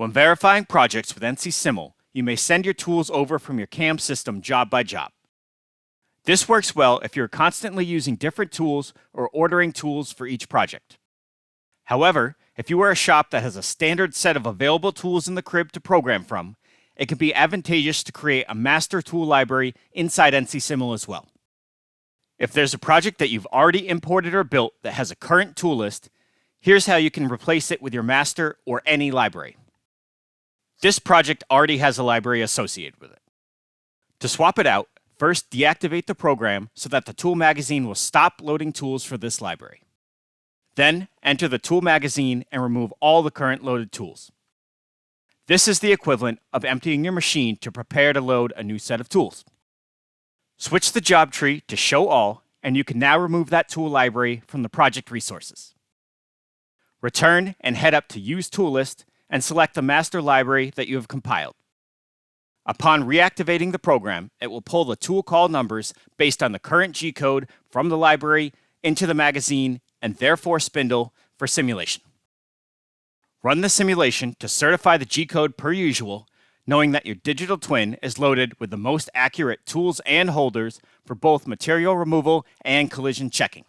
When verifying projects with NC Simul, you may send your tools over from your CAM system job by job. This works well if you're constantly using different tools or ordering tools for each project. However, if you are a shop that has a standard set of available tools in the crib to program from, it can be advantageous to create a master tool library inside NC Simul as well. If there's a project that you've already imported or built that has a current tool list, here's how you can replace it with your master or any library. This project already has a library associated with it. To swap it out, first deactivate the program so that the tool magazine will stop loading tools for this library. Then enter the tool magazine and remove all the current loaded tools. This is the equivalent of emptying your machine to prepare to load a new set of tools. Switch the job tree to Show All, and you can now remove that tool library from the project resources. Return and head up to Use Tool List and select the master library that you have compiled. Upon reactivating the program, it will pull the tool call numbers based on the current G-code from the library into the magazine and therefore spindle for simulation. Run the simulation to certify the G-code per usual, knowing that your digital twin is loaded with the most accurate tools and holders for both material removal and collision checking.